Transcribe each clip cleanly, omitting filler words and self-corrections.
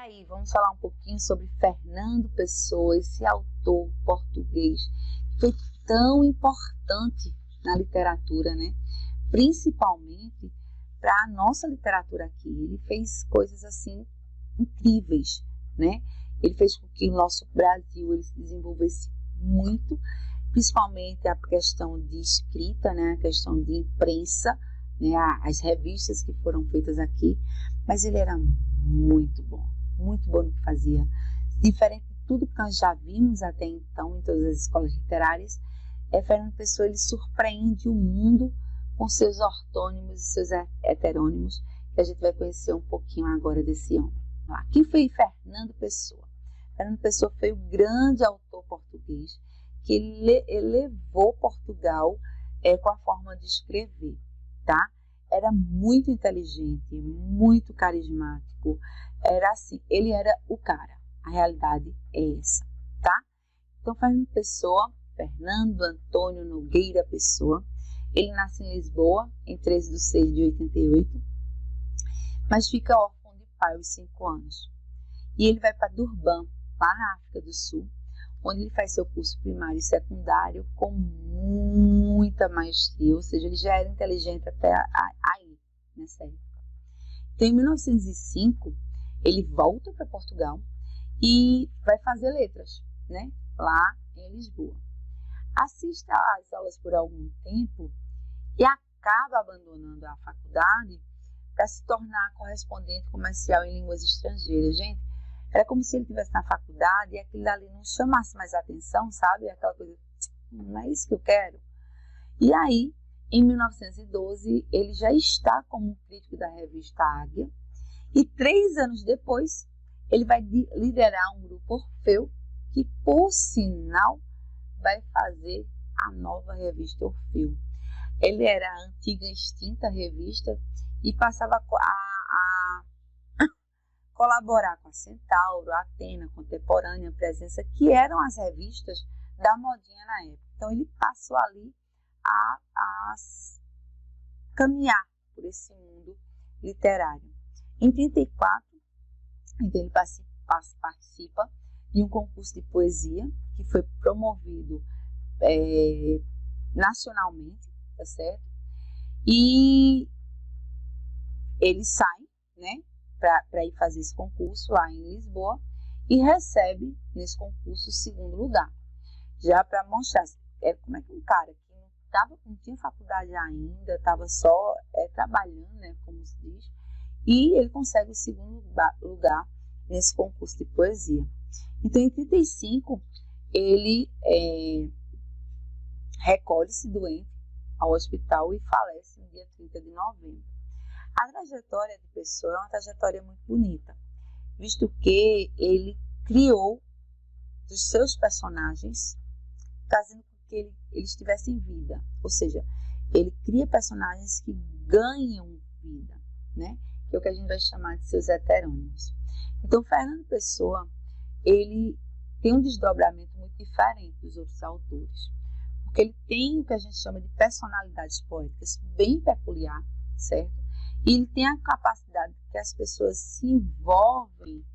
aí, vamos falar um pouquinho sobre Fernando Pessoa, esse autor português que foi tão importante na literatura, né? Principalmente para a nossa literatura aqui. Ele fez coisas assim incríveis, né? Ele fez com que o nosso Brasil ele se desenvolvesse muito, principalmente a questão de escrita, né? A questão de imprensa, né? As revistas que foram feitas aqui, mas ele era muito bom no que fazia. Diferente de tudo que nós já vimos até então em todas as escolas literárias, Fernando Pessoa ele surpreende o mundo com seus ortônimos e seus heterônimos, que a gente vai conhecer um pouquinho agora desse homem. Quem foi Fernando Pessoa? Fernando Pessoa foi o grande autor português que elevou Portugal com a forma de escrever, tá? Era muito inteligente, muito carismático, era assim, ele era o cara, a realidade é essa, tá? Então, Fernando Antônio Nogueira Pessoa, ele nasce em Lisboa, em 13 de 6 de 88, mas fica órfão de pai aos 5 anos. E ele vai para Durban, lá na África do Sul, onde ele faz seu curso primário e secundário com muita maestria, ou seja, ele já era inteligente até aí, nessa época. Então, em 1905, ele volta para Portugal e vai fazer letras, né, lá em Lisboa. Assiste às aulas por algum tempo e acaba abandonando a faculdade para se tornar correspondente comercial em línguas estrangeiras. Gente, era como se ele estivesse na faculdade e aquilo ali não chamasse mais atenção, sabe? Aquela coisa, não é isso que eu quero. E aí, em 1912, ele já está como crítico da revista Águia e 3 anos depois, ele vai liderar um grupo Orfeu que, por sinal, vai fazer a nova revista Orfeu. Ele era a antiga extinta revista e passava a colaborar com a Centauro, a Atena, Contemporânea, Presença, que eram as revistas da modinha na época. Então, ele passou ali a caminhar por esse mundo literário. Em 1934, então, ele participa de um concurso de poesia que foi promovido nacionalmente, tá certo? E ele sai, né, para ir fazer esse concurso lá em Lisboa e recebe nesse concurso o 2º lugar. Já para mostrar como é que um cara que não tinha faculdade ainda, estava só trabalhando, né, como se diz, e ele consegue o 2º lugar nesse concurso de poesia. Então, em 1935, ele recolhe-se doente ao hospital e falece no dia 30 de novembro. A trajetória de Pessoa é uma trajetória muito bonita, visto que ele criou dos seus personagens, fazendo com que eles tivessem vida. Ou seja, ele cria personagens que ganham vida, né? Que é o que a gente vai chamar de seus heterônimos. Então, Fernando Pessoa, ele tem um desdobramento muito diferente dos outros autores, porque ele tem o que a gente chama de personalidades poéticas bem peculiar, certo? E ele tem a capacidade que as pessoas se envolvem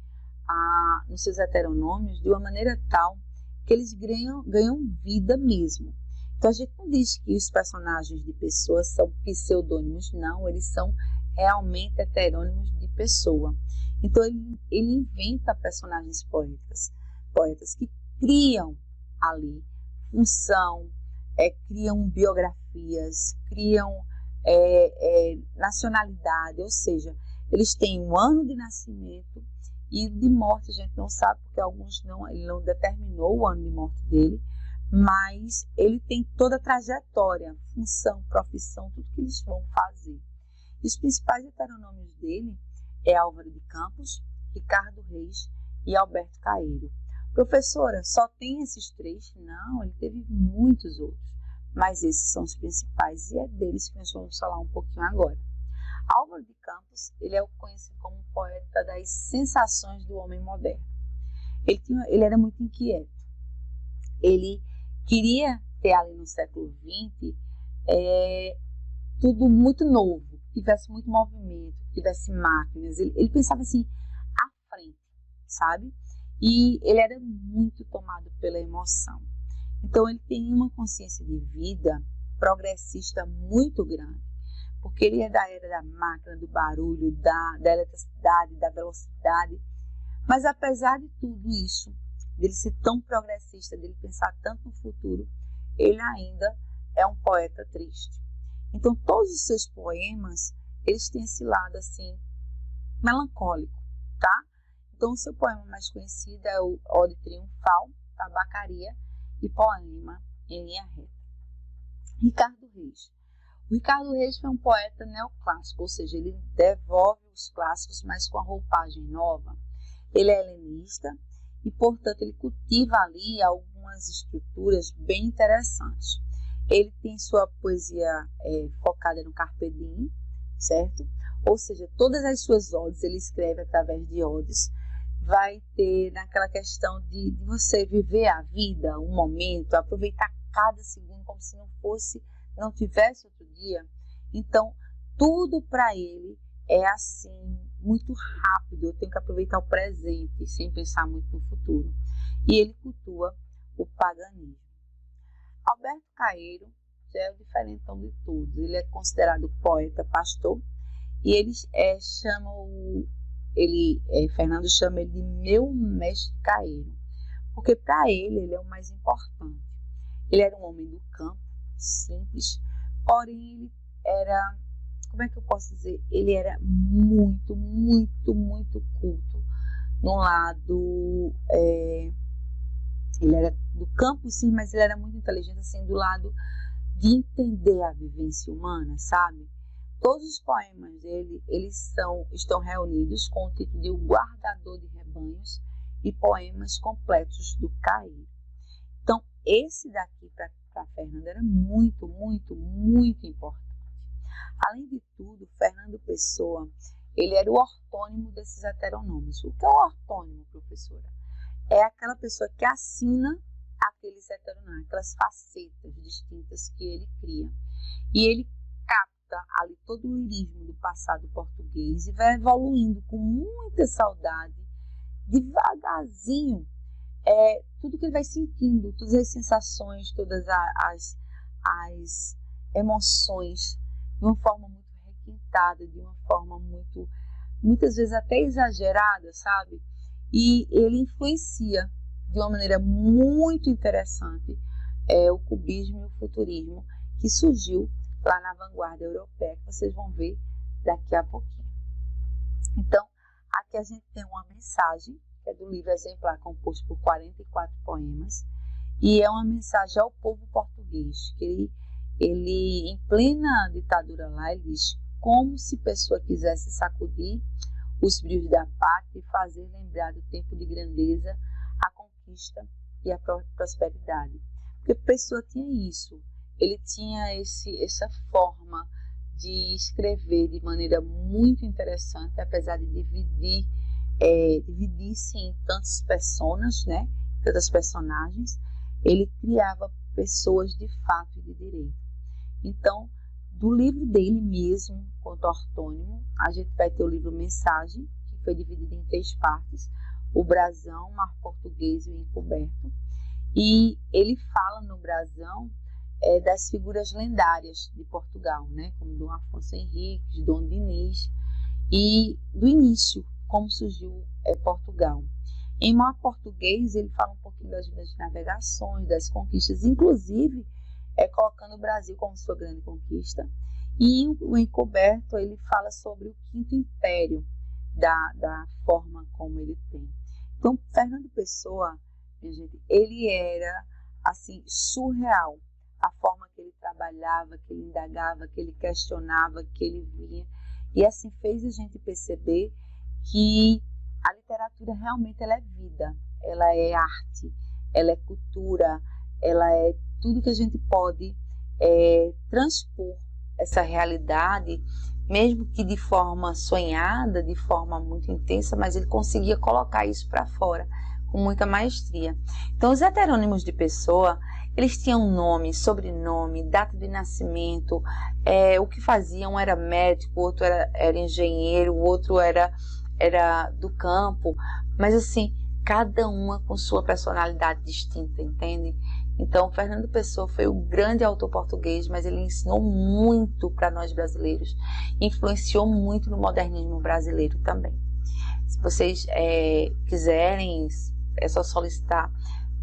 nos seus heteronômios de uma maneira tal que eles ganham vida mesmo. Então, a gente não diz que os personagens de Pessoa são pseudônimos, não, eles são realmente heterônimos de Pessoa. Então, ele inventa personagens poetas que criam ali função, criam biografias, criam nacionalidade, ou seja, eles têm um ano de nascimento e de morte a gente não sabe, porque ele não determinou o ano de morte dele, mas ele tem toda a trajetória, função, profissão, tudo que eles vão fazer. E os principais heteronômios dele é Álvaro de Campos, Ricardo Reis e Alberto Caeiro. Professora, só tem esses 3? Não, ele teve muitos outros, mas esses são os principais e é deles que nós vamos falar um pouquinho agora. Álvaro de Campos, ele é conhecido como um poeta das sensações do homem moderno. Ele era muito inquieto. Ele queria ter ali no século XX tudo muito novo, que tivesse muito movimento, que tivesse máquinas. Ele pensava assim, à frente, sabe? E ele era muito tomado pela emoção. Então ele tem uma consciência de vida progressista muito grande, porque ele é da era da máquina, do barulho, da eletricidade, da velocidade. Mas apesar de tudo isso, dele ser tão progressista, dele pensar tanto no futuro, ele ainda é um poeta triste. Então todos os seus poemas, eles têm esse lado assim, melancólico, tá? Então o seu poema mais conhecido é o Ode Triunfal, Tabacaria e Poema em Linha Reta. Ricardo Reis. O Ricardo Reis foi um poeta neoclássico, ou seja, ele devolve os clássicos, mas com a roupagem nova. Ele é helenista e, portanto, ele cultiva ali algumas estruturas bem interessantes. Ele tem sua poesia focada no carpe diem, certo? Ou seja, todas as suas odes ele escreve através de odes. Vai ter naquela questão de você viver a vida, um momento, aproveitar cada segundo como se não tivesse outro dia. Então, tudo para ele é assim, muito rápido. Eu tenho que aproveitar o presente, sem pensar muito no futuro. E ele cultua o paganismo. Alberto Caeiro já é o diferentão de todos. Ele é considerado poeta, pastor, e eles Fernando chama ele de meu mestre Caeiro, porque para ele é o mais importante. Ele era um homem do campo, simples, porém ele era, como é que eu posso dizer? Ele era muito, muito, muito culto. No lado, ele era do campo, sim, mas ele era muito inteligente, assim, do lado de entender a vivência humana, sabe? Todos os poemas dele, estão reunidos com o título de O Guardador de Rebanhos e Poemas Completos do Caeiro. Então, esse daqui para Fernando era muito, muito, muito importante. Além de tudo, Fernando Pessoa, ele era o ortônimo desses heteronômios. O que é o ortônimo, professora? É aquela pessoa que assina aqueles heteronômios, aquelas facetas distintas que ele cria. E ele capta ali todo o lirismo do passado português e vai evoluindo com muita saudade, devagarzinho, tudo que ele vai sentindo, todas as sensações, todas as emoções, de uma forma muito requintada, de uma forma muitas vezes até exagerada, sabe? E ele influencia de uma maneira muito interessante o cubismo e o futurismo que surgiu lá na vanguarda europeia, que vocês vão ver daqui a pouquinho. Então, aqui a gente tem uma mensagem, que é do livro exemplar, composto por 44 poemas, e é uma mensagem ao povo português, que ele em plena ditadura lá, ele diz: como se pessoa quisesse sacudir os brios da pátria e fazer lembrar do tempo de grandeza, a conquista e a prosperidade. Porque Pessoa tinha isso, ele tinha essa forma de escrever de maneira muito interessante, apesar de dividir-se em tantas personas, né? Tantas personagens, ele criava pessoas de fato e de direito. Então, do livro dele mesmo, quanto ortônimo, a gente vai ter o livro Mensagem, que foi dividido em 3 partes: o brasão, o mar português e o encoberto. E ele fala no brasão das figuras lendárias de Portugal, né? Como Dom Afonso Henriques, Dom Dinis, e do início, como surgiu Portugal. Em mar português, ele fala um pouquinho das navegações, das conquistas, inclusive colocando o Brasil como sua grande conquista. E o encoberto, ele fala sobre o Quinto Império, da forma como ele tem. Então, Fernando Pessoa, minha gente, ele era assim surreal, a forma que ele trabalhava, que ele indagava, que ele questionava, que ele vinha, e assim fez a gente perceber que a literatura realmente ela é vida, ela é arte, ela é cultura, ela é tudo que a gente pode transpor essa realidade, mesmo que de forma sonhada, de forma muito intensa, mas ele conseguia colocar isso para fora com muita maestria. Então, os heterônimos de Pessoa, eles tinham nome, sobrenome, data de nascimento, o que faziam, um era médico, o outro era engenheiro, o outro era era do campo, mas assim, cada uma com sua personalidade distinta, entende? Então, Fernando Pessoa foi o grande autor português, mas ele ensinou muito para nós brasileiros, influenciou muito no modernismo brasileiro também. Se vocês quiserem, é só solicitar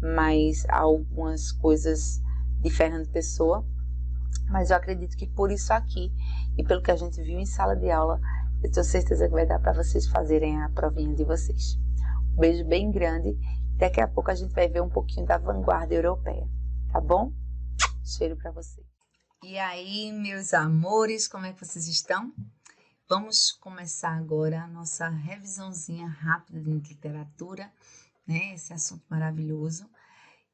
mais algumas coisas de Fernando Pessoa, mas eu acredito que por isso aqui, e pelo que a gente viu em sala de aula, eu tenho certeza que vai dar para vocês fazerem a provinha de vocês. Um beijo bem grande. Daqui a pouco a gente vai ver um pouquinho da vanguarda europeia, tá bom? Cheiro para vocês. E aí, meus amores, como é que vocês estão? Vamos começar agora a nossa revisãozinha rápida de literatura, né? Esse assunto maravilhoso,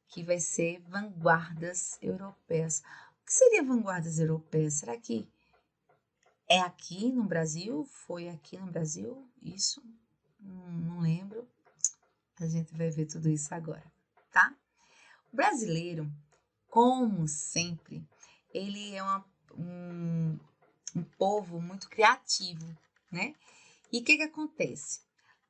que vai ser vanguardas europeias. O que seria vanguardas europeias? Será que é aqui no Brasil? Foi aqui no Brasil? Isso? Não lembro. A gente vai ver tudo isso agora, tá? O brasileiro, como sempre, ele é um povo muito criativo, né? E o que acontece?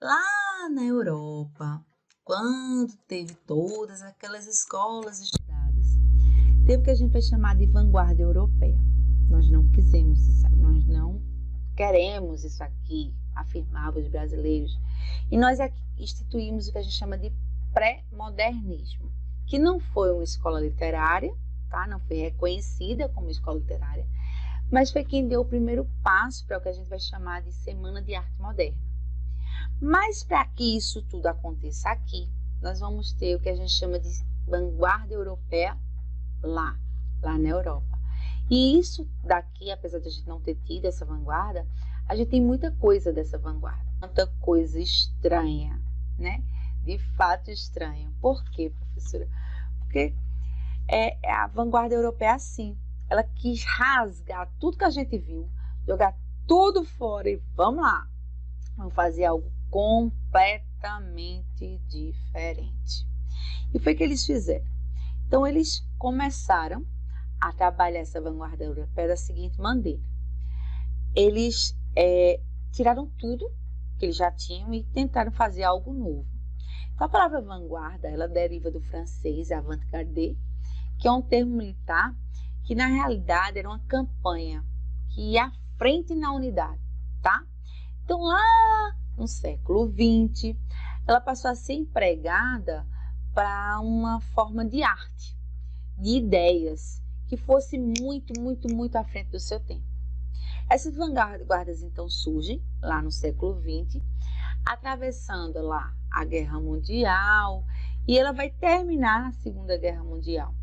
Lá na Europa, quando teve todas aquelas escolas estudadas, teve o que a gente vai chamar de vanguarda europeia. Nós não quisemos isso, nós não queremos isso aqui, afirmavam os brasileiros. E nós instituímos o que a gente chama de pré-modernismo, que não foi uma escola literária, tá? Não foi reconhecida como escola literária, mas foi quem deu o primeiro passo para o que a gente vai chamar de Semana de Arte Moderna. Mas para que isso tudo aconteça aqui, nós vamos ter o que a gente chama de vanguarda europeia lá na Europa. E isso daqui, apesar de a gente não ter tido essa vanguarda, a gente tem muita coisa dessa vanguarda, muita coisa estranha, né? De fato estranha. Por quê, professora? Porque a vanguarda europeia assim, ela quis rasgar tudo que a gente viu, jogar tudo fora e vamos lá, vamos fazer algo completamente diferente. E foi o que eles fizeram. Então, eles começaram a trabalhar essa vanguarda europeia da seguinte maneira. Eles tiraram tudo que eles já tinham e tentaram fazer algo novo. Então, a palavra vanguarda, ela deriva do francês avant-garde, que é um termo militar que, na realidade, era uma campanha que ia à frente na unidade, tá? Então, lá no século XX, ela passou a ser empregada para uma forma de arte, de ideias, que fosse muito, muito, muito à frente do seu tempo. Essas vanguardas, então, surgem lá no século XX, atravessando lá a Guerra Mundial, e ela vai terminar na Segunda Guerra Mundial.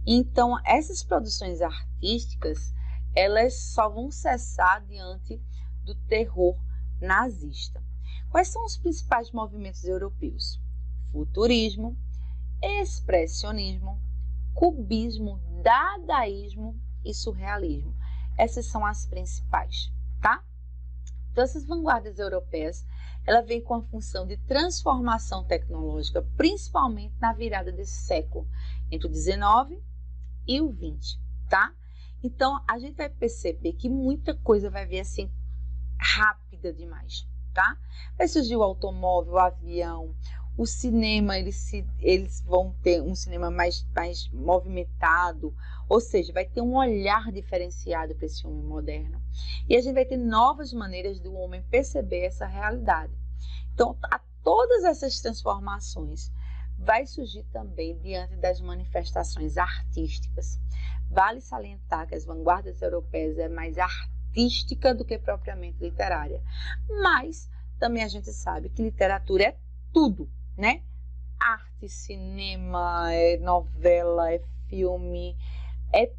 Então, essas produções artísticas, elas só vão cessar diante do terror nazista. Quais são os principais movimentos europeus? Futurismo, expressionismo, cubismo, dadaísmo e surrealismo. Essas são as principais, tá? Então, essas vanguardas europeias, ela vem com a função de transformação tecnológica, principalmente na virada desse século, entre o 19 e o 20, tá? Então, a gente vai perceber que muita coisa vai vir assim, rápida demais, tá? Vai surgir o automóvel, o avião, o cinema, eles vão ter um cinema mais movimentado, ou seja, vai ter um olhar diferenciado para esse homem moderno. E a gente vai ter novas maneiras do homem perceber essa realidade. Então, a todas essas transformações vai surgir também diante das manifestações artísticas. Vale salientar que as vanguardas europeias é mais artística do que propriamente literária. Mas também a gente sabe que literatura é tudo, né? Arte, cinema, novela, filme,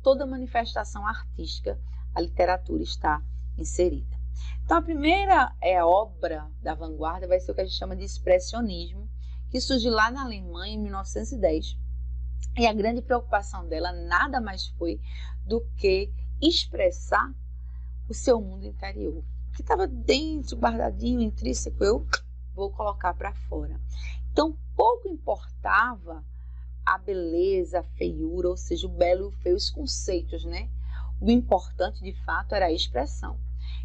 toda manifestação artística, a literatura está inserida. Então, a primeira obra da vanguarda vai ser o que a gente chama de expressionismo, que surge lá na Alemanha em 1910. E a grande preocupação dela nada mais foi do que expressar o seu mundo interior, que estava dentro, guardadinho, intrínseco, eu vou colocar para fora. Então, pouco importava a beleza, a feiura, ou seja, o belo e o feio, os conceitos, né? O importante, de fato, era a expressão.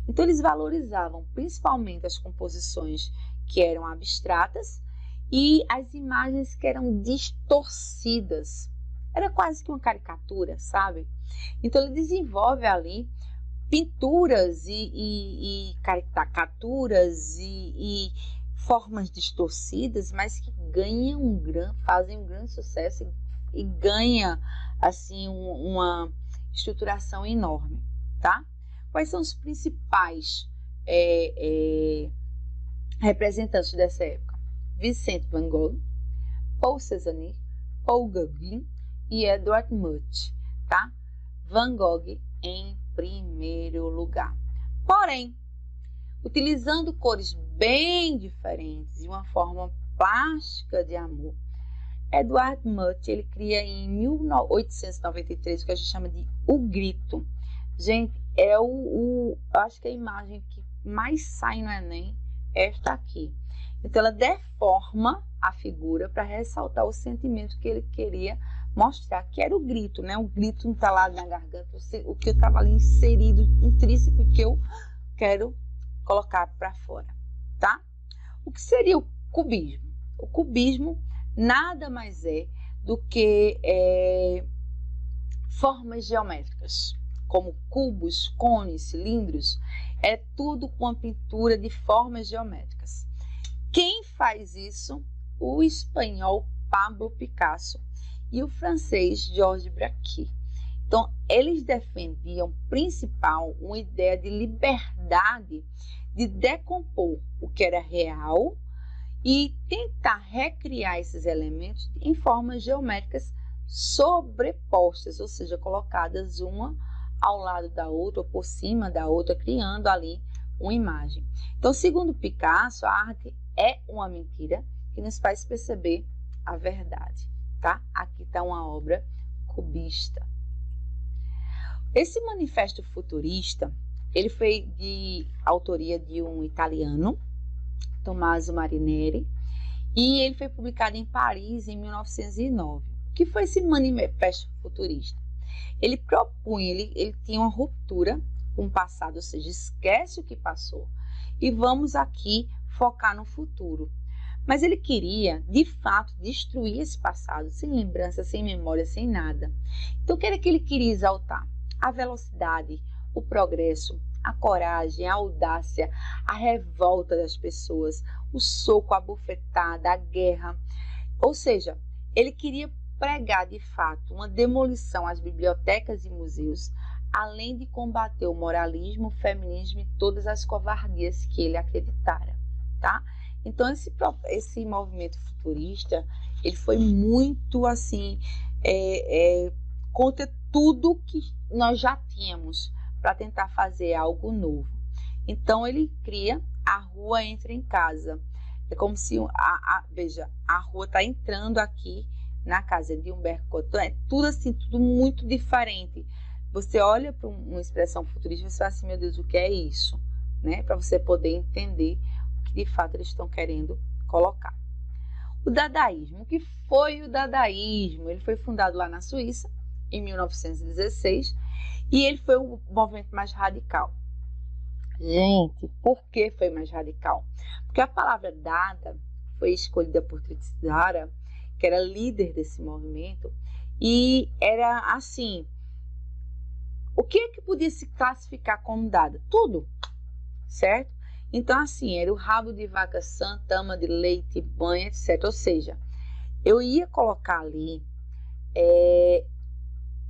Então eles valorizavam principalmente as composições que eram abstratas e as imagens que eram distorcidas. Era quase que uma caricatura, sabe? Então ele desenvolve ali pinturas e caricaturas e formas distorcidas, mas que fazem um grande sucesso e ganha assim uma estruturação enorme, tá? Quais são os principais representantes dessa época? Vincent van Gogh, Paul Cézanne, Paul Gauguin e Edvard Munch, tá? Van Gogh em primeiro lugar. Porém, utilizando cores bem diferentes e uma forma plástica de amor, Edvard Munch ele cria em 1893 o que a gente chama de O Grito. Gente, acho que a imagem que mais sai no Enem é esta aqui. Então ela deforma a figura para ressaltar o sentimento que ele queria mostrar, que era o grito, né? O grito entalado na garganta, o que eu estava ali inserido, intrínseco, que eu quero colocar para fora, tá? O que seria o cubismo? O cubismo nada mais é do que formas geométricas, como cubos, cones, cilindros, é tudo com a pintura de formas geométricas. Quem faz isso? O espanhol Pablo Picasso e o francês Georges Braque. Então, eles defendiam, principal, uma ideia de liberdade de decompor o que era real e tentar recriar esses elementos em formas geométricas sobrepostas, ou seja, colocadas uma ao lado da outra ou por cima da outra, criando ali uma imagem. Então, segundo Picasso, a arte é uma mentira que nos faz perceber a verdade, tá? Aqui está uma obra cubista. Esse manifesto futurista, ele foi de autoria de um italiano, Tommaso Marinelli, e ele foi publicado em Paris em 1909. O que foi esse manifesto futurista? Ele propunha, ele tinha uma ruptura com o passado, ou seja, esquece o que passou e vamos aqui focar no futuro. Mas ele queria, de fato, destruir esse passado, sem lembrança, sem memória, sem nada. Então, o que era que ele queria exaltar? A velocidade, o progresso, a coragem, a audácia, a revolta das pessoas, o soco, a bufetada, a guerra. Ou seja, ele queria pregar, de fato, uma demolição às bibliotecas e museus, além de combater o moralismo, o feminismo e todas as covardias que ele acreditara, tá? Então, esse movimento futurista, ele foi muito, assim, contra tudo que nós já tínhamos para tentar fazer algo novo. Então, ele cria A Rua Entra em Casa. É como se, veja, a rua está entrando aqui na casa de Humberto Cotton. É tudo assim, tudo muito diferente. Você olha para uma expressão futurista e você fala assim, meu Deus, o que é isso? Né? Para você poder entender o que de fato eles estão querendo colocar. O dadaísmo. O que foi o dadaísmo? Ele foi fundado lá na Suíça, em 1916, e ele foi o movimento mais radical. Gente, por que foi mais radical? Porque a palavra dada foi escolhida por Tristara, que era líder desse movimento, e era assim, o que é que podia se classificar como dada? Tudo, certo? Então, assim, era o rabo de vaca sã, tama de leite, banho, etc. Ou seja, eu ia colocar ali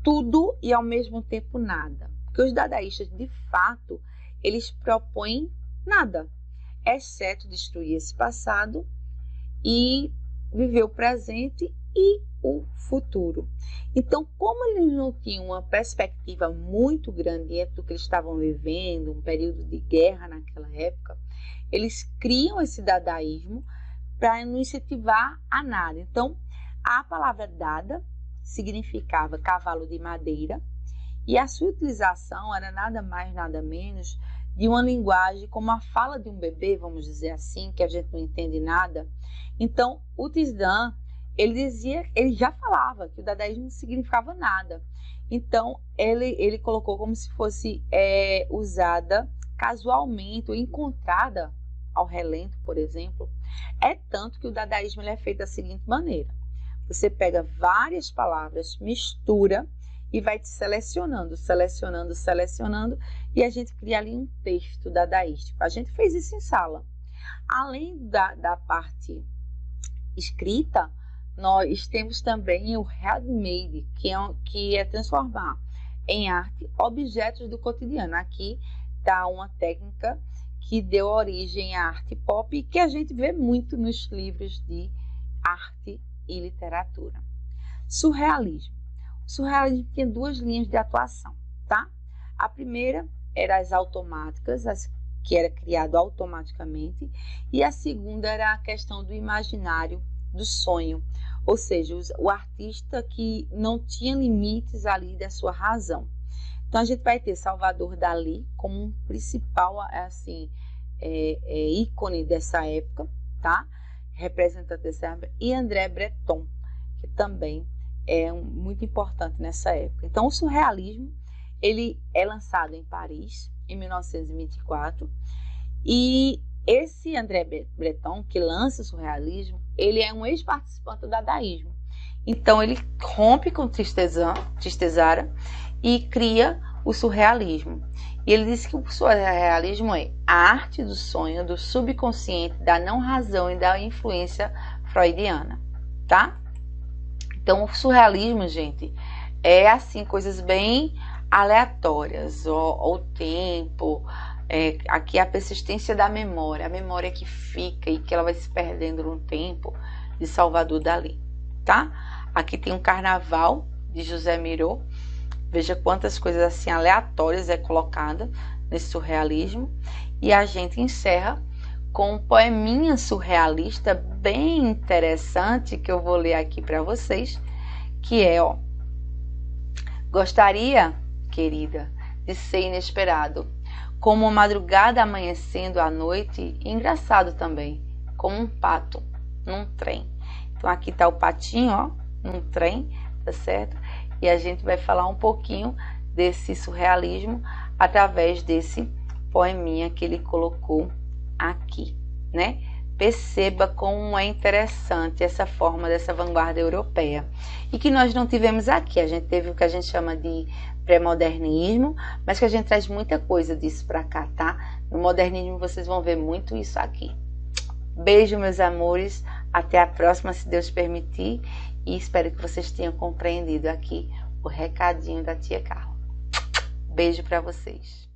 tudo e ao mesmo tempo nada. Porque os dadaístas, de fato, eles propõem nada, exceto destruir esse passado e viver o presente e o futuro. Então, como eles não tinham uma perspectiva muito grande dentro do que eles estavam vivendo, um período de guerra naquela época, eles criam esse dadaísmo para não incentivar a nada. Então, a palavra dada significava cavalo de madeira e a sua utilização era nada mais, nada menos de uma linguagem como a fala de um bebê, vamos dizer assim, que a gente não entende nada. Então, o Tristan, ele já falava que o dadaísmo não significava nada. Então, ele colocou como se fosse usada casualmente ou encontrada ao relento, por exemplo. É tanto que o dadaísmo ele é feito da seguinte maneira: você pega várias palavras, mistura e vai te selecionando, e a gente cria ali um texto dadaístico. A gente fez isso em sala. Além da parte escrita, nós temos também o handmade, que é transformar em arte objetos do cotidiano. Aqui está uma técnica que deu origem à arte pop e que a gente vê muito nos livros de arte e literatura. Surrealismo. O surrealismo tinha duas linhas de atuação, tá? A primeira era as automáticas, que era criado automaticamente, e a segunda era a questão do imaginário, do sonho, ou seja, o artista que não tinha limites ali da sua razão. Então a gente vai ter Salvador Dalí como um principal assim, ícone dessa época, tá? Representante dessa época, e André Breton, que também é muito importante nessa época. Então o surrealismo ele é lançado em Paris em 1924, e esse André Breton, que lança o surrealismo, ele é um ex-participante do dadaísmo. Então ele rompe com Tristezara e cria o surrealismo. E ele disse que o surrealismo é a arte do sonho, do subconsciente, da não razão e da influência freudiana, tá? Então o surrealismo, gente, é assim, coisas bem aleatórias, o tempo, aqui a persistência da memória, a memória que fica e que ela vai se perdendo no tempo, de Salvador Dalí, tá? Aqui tem um Carnaval de José Miró. Veja quantas coisas assim aleatórias é colocada nesse surrealismo. E a gente encerra com um poeminha surrealista bem interessante que eu vou ler aqui para vocês, que é, ó: gostaria, querida, de ser inesperado, como uma madrugada amanhecendo à noite, e engraçado também, como um pato num trem. Então aqui tá o patinho, ó, num trem, tá certo? E a gente vai falar um pouquinho desse surrealismo através desse poeminha que ele colocou aqui, né? Perceba como é interessante essa forma dessa vanguarda europeia. E que nós não tivemos aqui. A gente teve o que a gente chama de pré-modernismo, mas que a gente traz muita coisa disso para cá, tá? No modernismo vocês vão ver muito isso aqui. Beijo, meus amores. Até a próxima, se Deus permitir. E espero que vocês tenham compreendido aqui o recadinho da tia Carla. Beijo para vocês.